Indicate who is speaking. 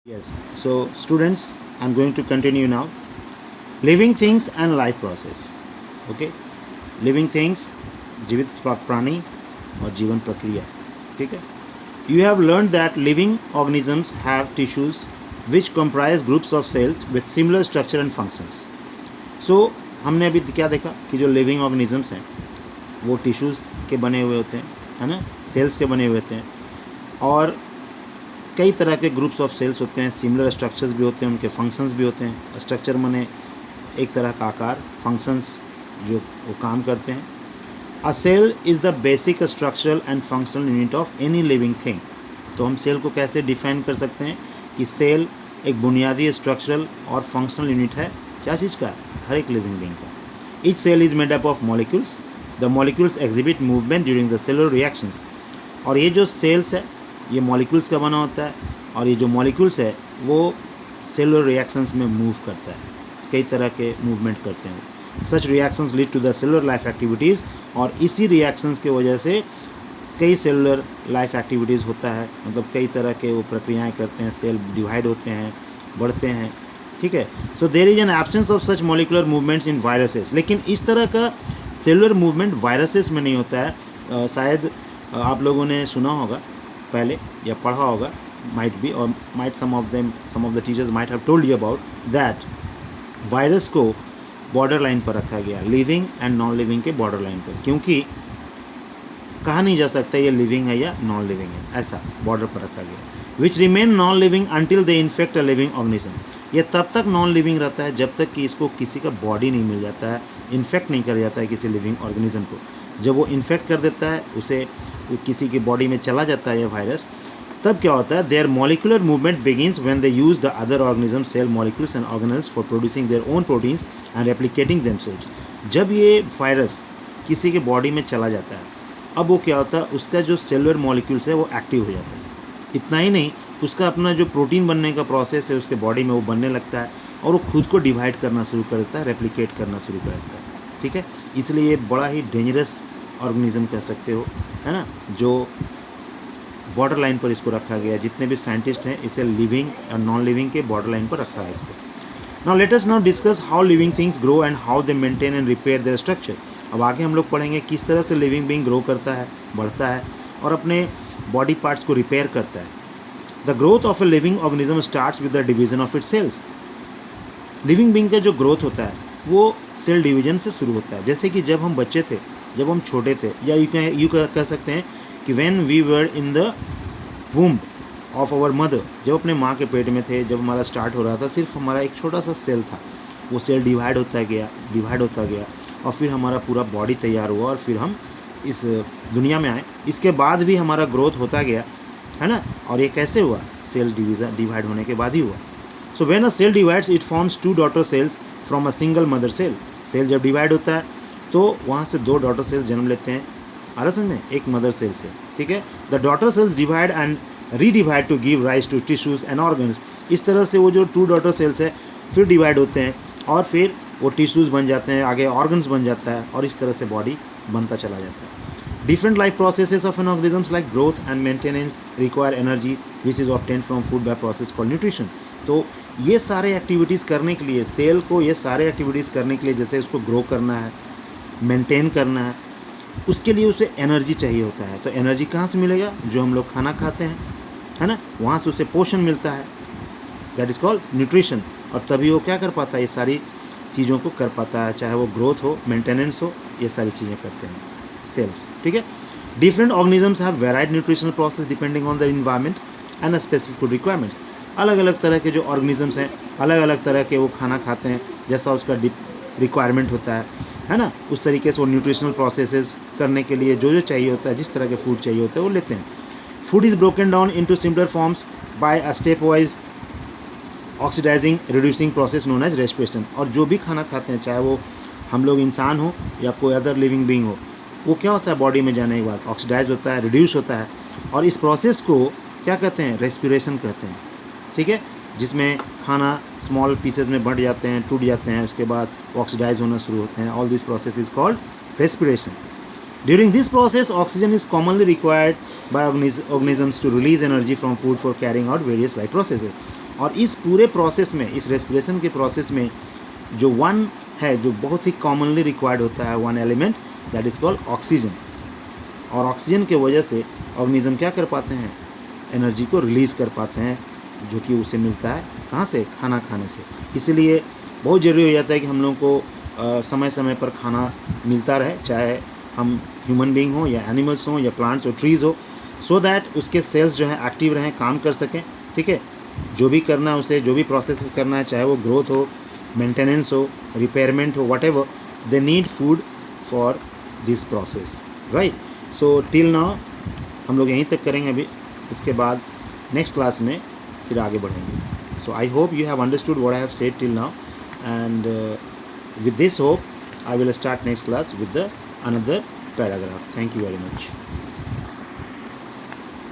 Speaker 1: Yes. So, students, I'm going to continue now. Living things and life process. Okay. Living things, जीवित प्राणी और जीवन प्रक्रिया. ठीक है. You have learned that living organisms have tissues which comprise groups of cells with similar structure and functions. So, हमने अभी क्या देखा कि जो लिविंग ऑर्गेनिजम्स हैं वो टिश्यूज़ के बने हुए होते हैं, है ना, सेल्स के बने हुए होते हैं, और कई तरह के ग्रुप्स ऑफ सेल्स होते हैं, सिमिलर स्ट्रक्चर्स भी होते हैं, उनके फंक्शंस भी होते हैं. स्ट्रक्चर माने एक तरह का आकार, फंक्शंस जो वो काम करते हैं. A cell is the basic structural and functional unit of any living thing. तो हम सेल को कैसे डिफाइन कर सकते हैं कि सेल एक बुनियादी स्ट्रक्चरल और फंक्शनल यूनिट है. क्या चीज़ का? हर एक लिविंग बीइंग का. Each cell is made up of molecules. The molecules exhibit movement during the cellular reactions. और ये जो सेल्स है ये मॉलिक्यूल्स का बना होता है, और ये जो मॉलिक्यूल्स है वो सेलुलर रिएक्शंस में मूव करता है, कई तरह के मूवमेंट करते हैं. Such reactions lead to the cellular life activities. और इसी रिएक्शंस के वजह से कई सेलुलर लाइफ एक्टिविटीज़ होता है, मतलब कई तरह के वो प्रक्रियाएं करते हैं, सेल डिवाइड होते हैं, बढ़ते हैं. ठीक है. So there is an absence of such molecular movements in viruses. लेकिन इस तरह का सेलुलर मूवमेंट वायरसेस में नहीं होता है. शायद आप लोगों ने सुना होगा पहले या पढ़ा होगा, माइट बी, और might some of the teachers might have told you about that virus को बॉर्डर लाइन पर रखा गया, लिविंग एंड नॉन लिविंग के बॉर्डर लाइन पर, क्योंकि कहा नहीं जा सकता ये लिविंग है या नॉन लिविंग है, ऐसा बॉर्डर पर रखा गया. Which remain non living until they infect a living organism. ये तब तक नॉन लिविंग रहता है जब तक कि इसको किसी का बॉडी नहीं मिल जाता है, इन्फेक्ट नहीं कर जाता है किसी लिविंग ऑर्गेनिज्म को. जब वो इन्फेक्ट कर देता है, उसे किसी की बॉडी में चला जाता है ये वायरस, तब क्या होता है, there molecular movement begins when they use the other organism cell molecules and organelles for producing their own proteins and replicating themselves. जब ये वायरस किसी के बॉडी में चला जाता है, अब वो क्या होता है, उसका जो सेलुलर मॉलिक्यूल्स है वो एक्टिव हो जाता है. इतना ही नहीं, उसका अपना जो प्रोटीन बनने का प्रोसेस है उसके बॉडी में वो बनने लगता है, और वो खुद को डिवाइड करना शुरू कर देता है, रेप्लिकेट करना शुरू कर देता है. ठीक है. इसलिए ये बड़ा ही डेंजरस ऑर्गेनिज्म कह सकते हो, है ना, जो बॉर्डर लाइन पर इसको रखा गया. जितने भी साइंटिस्ट हैं इसे लिविंग और नॉन लिविंग के बॉर्डर लाइन पर रखा है इसको. Now let us now discuss how living things grow and how they maintain and repair there structure. अब आगे हम लोग पढ़ेंगे किस तरह से लिविंग बीइंग ग्रो करता है, बढ़ता है, और अपने बॉडी पार्ट्स को रिपेयर करता है. The growth of a living organism starts with the division of its cells. Living being का जो ग्रोथ होता है वो सेल डिवीजन से शुरू होता है. जैसे कि जब हम बच्चे थे, जब हम छोटे थे, या यू कह सकते हैं कि when we were in the womb of our mother, जब अपने माँ के पेट में थे, जब हमारा स्टार्ट हो रहा था, सिर्फ हमारा एक छोटा सा सेल था. वो सेल डिवाइड होता गया, और फिर हमारा पूरा बॉडी तैयार हुआ, और फिर हम इस दुनिया में आए. इसके बाद भी हमारा ग्रोथ होता गया, है ना. और ये कैसे हुआ? सेल डिवाइड होने के बाद ही हुआ. So when a cell divides it forms two daughter cells from a single mother cell. Cell जब डिवाइड होता है तो वहाँ से दो डॉटर सेल्स जन्म लेते हैं, आ रहा समझ में, एक मदर सेल से. ठीक है. The daughter cells divide and redivide to give rise to tissues and organs. इस तरह से वो जो टू डॉटर सेल्स है फिर डिवाइड होते हैं, और फिर वो टिश्यूज़ बन जाते हैं, आगे ऑर्गन्स बन जाता है, और इस तरह से बॉडी बनता चला जाता है. Different life processes of N organisms like growth and maintenance require energy which is obtained from food by process called nutrition. तो ये सारे एक्टिविटीज़ करने के लिए, सेल को ये सारे एक्टिविटीज़ करने के लिए, जैसे उसको ग्रो करना है, मेंटेन करना है, उसके लिए उसे एनर्जी चाहिए होता है. तो एनर्जी कहाँ से मिलेगा? जो हम लोग खाना खाते हैं, है ना, वहाँ से उसे पोषण मिलता है, दैट इज़ कॉल्ड न्यूट्रिशन. और तभी वो क्या कर पाता है, ये सारी चीज़ों को कर पाता है, चाहे वो ग्रोथ हो, मेंटेनेंस हो, ये सारी चीज़ें करते हैं सेल्स. ठीक है. Different organisms have varied nutritional process depending on the environment and specific food requirements. अलग अलग तरह के जो ऑर्गेनिजम्स हैं, अलग अलग तरह के वो खाना खाते हैं, जैसा उसका रिक्वायरमेंट होता है ना, उस तरीके से वो न्यूट्रिशनल प्रोसेसेस करने के लिए जो जो चाहिए होता है, जिस तरह के फूड चाहिए होता है वो लेते हैं. Food is broken down into simpler forms by a step wise oxidising reducing process known as respiration. और जो भी खाना खाते हैं, चाहे वो हम लोग इंसान हो या कोई अदर लिविंग बीइंग हो, वो क्या होता है, बॉडी में जाने के बाद ऑक्सीडाइज होता है, रिड्यूस होता है, और इस प्रोसेस को क्या कहते हैं, रेस्पिरेशन कहते हैं. ठीक है. जिसमें खाना स्मॉल पीसेज में बढ़ जाते हैं, टूट जाते हैं, उसके बाद ऑक्सीडाइज होना शुरू होते हैं. All this process is called respiration. During this process, oxygen is commonly required by organisms to release energy from food for carrying out various life processes. और इस पूरे प्रोसेस में, इस रेस्पिरेशन के प्रोसेस में जो वन है, जो बहुत ही कॉमनली रिक्वायर्ड होता है, one element, that is called oxygen. और ऑक्सीजन के वजह से ऑर्गेनिज्म क्या कर पाते हैं, एनर्जी को रिलीज़ कर पाते हैं, जो कि उसे मिलता है कहाँ से, खाना खाने से. इसीलिए बहुत ज़रूरी हो जाता है कि हम लोग को समय समय पर खाना मिलता रहे, चाहे हम ह्यूमन बीइंग हो या एनिमल्स हों या प्लांट्स हो, ट्रीज़ हो, सो दैट उसके सेल्स जो हैं एक्टिव रहें, काम कर सकें. ठीक है, जो भी करना है उसे, जो भी प्रोसेस करना है, चाहे वो ग्रोथ हो, मेंटेनेंस हो, रिपेयरमेंट हो, what ever, they need food for this process, right. So till now हम लोग यहीं तक करेंगे. अभी इसके बाद नेक्स्ट क्लास में फिर आगे बढ़ेंगे. So I hope you have understood what I have said till now, and with this hope I will start next class with the another paragraph. Thank you very much.